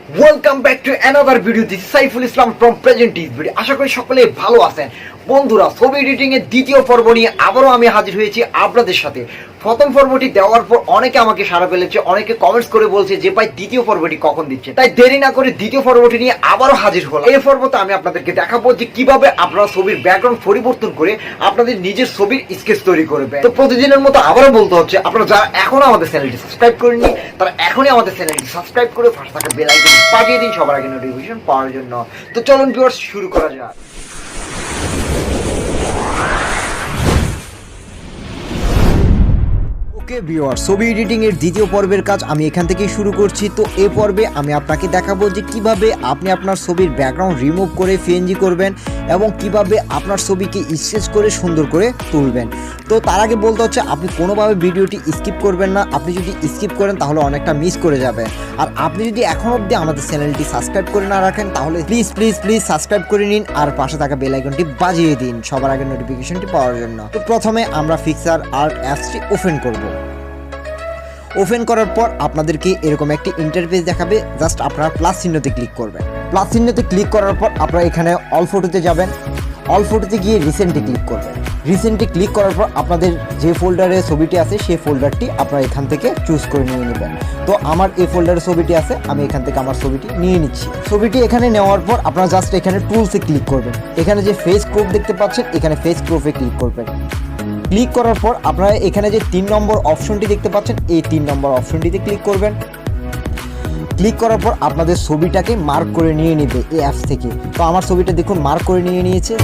Welcome back to another video. This is Saiful Islam from present is video. আশা করি সকলে ভালো আছেন। বন্ধুরা, ছবি এডিটিং এর দ্বিতীয় পর্ব নিয়ে আবারও আমি হাজির হয়েছি আপনাদের সাথে। প্রথম পর্বটি দেওয়ার পর অনেকে আমাকে সাড়া ফেলেছে, অনেকে কমেন্টস করে বলছে যে ভাই দ্বিতীয় পর্বটি কখন দিচ্ছে। তাই দেরি না করে দ্বিতীয় পর্বটি নিয়ে আবারও হাজির হলাম। এই পর্বতে আমি আপনাদেরকে দেখাবো যে কিভাবে আপনারা ছবির ব্যাকগ্রাউন্ড পরিবর্তন করে আপনাদের নিজের ছবির স্কেচ তৈরি করবেন। তো প্রতিদিনের মতো আবারও বলতে হচ্ছে, আপনারা যারা এখনো আমাদের চ্যানেলটি সাবস্ক্রাইব করেননি তারা এখনই আমাদের চ্যানেলটি সাবস্ক্রাইব করে পাশে থাকা বেল আইকন বাজিয়ে দিন সবার আগে নোটিফিকেশন পাওয়ার জন্য। তো চলুন ভিউয়ার্স, শুরু করা যাক। ওকে ভিউয়ার, ছবি এডিটিং এর দ্বিতীয় পর্বের কাজ আমি এখান থেকেই শুরু করছি। তো এই পর্বে আমি আপনাকে দেখাবো যে কিভাবে আপনি আপনার ছবির ব্যাকগ্রাউন্ড রিমুভ করে পিএনজি করবেন এবং কিভাবে আপনার ছবিকে স্কেচ করে সুন্দর করে তুলবেন। তো তার আগে বলতে হচ্ছে, আপনি কোনোভাবে ভিডিওটি স্কিপ করবেন না। আপনি যদি স্কিপ করেন তাহলে অনেকটা মিস করে যাবেন। আর আপনি যদি এখন অবধি আমাদের চ্যানেলটি সাবস্ক্রাইব করে না রাখেন তাহলে প্লিজ প্লিজ প্লিজ সাবস্ক্রাইব করে নিন আর পাশে থাকা বেল আইকনটি বাজিয়ে দিন সবার আগে নোটিফিকেশনটি পাওয়ার জন্য। তো প্রথমে আমরা PicsArt অ্যাপসটি ওপেন করব। ওপেন করার পর আপনাদেরকে এরকম একটি ইন্টারফেস দেখাবে। জাস্ট আপনারা প্লাস চিহ্নতে ক্লিক করবেন। প্লাস চিহ্নতে ক্লিক করার পর আপনারা এখানে অল ফটোতে যাবেন। অল ফটোতে গিয়ে রিসেন্টে ক্লিক করবেন। রিসেন্টে ক্লিক করার পর আপনাদের যে ফোল্ডারে ছবিটি আছে সেই ফোল্ডারটি আপনারা এখান থেকে চুজ করে নিয়ে নেবেন। তো আমার এই ফোল্ডারে ছবিটি আছে, আমি এখান থেকে আমার ছবিটি নিয়ে নিচ্ছি। ছবিটি এখানে নেওয়ার পর আপনারা জাস্ট এখানে টুলসে ক্লিক করবেন। এখানে যে ফেস ক্রপ দেখতে পাচ্ছেন, এখানে ফেস ক্রপে ক্লিক করবেন। ক্লিক করার পর আপনারা এখানে যে 3 নম্বর অপশনটি দেখতে পাচ্ছেন, এই 3 নম্বর অপশনটিতে ক্লিক করবেন। ক্লিক করার পর আপনাদের ছবিটাকে মার্ক করে নিয়ে নেবে এই অ্যাপস থেকে। তো আমার ছবিটা দেখুন মার্ক করে নিয়ে নিয়েছে।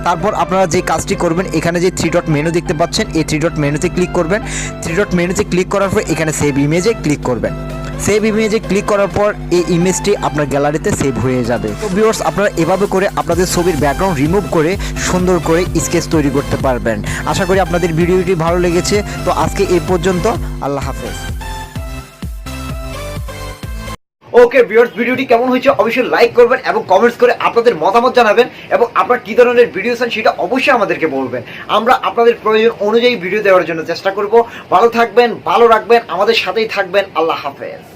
তারপর আপনারা যে কাজটি করবেন, এখানে যে 3 ডট মেনু দেখতে পাচ্ছেন, এই 3 ডট মেনুতে ক্লিক করবেন। 3 ডট মেনুতে ক্লিক করার পর এখানে সেভ ইমেজে ক্লিক করবেন। সেভ ইমেজে ক্লিক করার পর এই ইমেজটি আপনার গ্যালারিতে সেভ হয়ে যাবে। তো ভিউয়ার্স, আপনারা এভাবে করে আপনাদের ছবির ব্যাকগ্রাউন্ড রিমুভ করে সুন্দর করে স্কেচ তৈরি করতে পারবেন। আশা করি আপনাদের ভিডিওটি ভালো লেগেছে। তো আজকে এই পর্যন্ত, আল্লাহ হাফেজ। ওকে ভিউয়ার্স, ভিডিওটি কেমন হয়েছে অবশ্যই লাইক করবেন এবং কমেন্টস করে আপনাদের মতামত জানাবেন, এবং আপনারা কী ধরনের ভিডিও চান সেটা অবশ্যই আমাদেরকে বলবেন। আমরা আপনাদের প্রয়োজন অনুযায়ী ভিডিও দেওয়ার জন্য চেষ্টা করব। ভালো থাকবেন, ভালো রাখবেন, আমাদের সাথেই থাকবেন। আল্লাহ হাফেজ।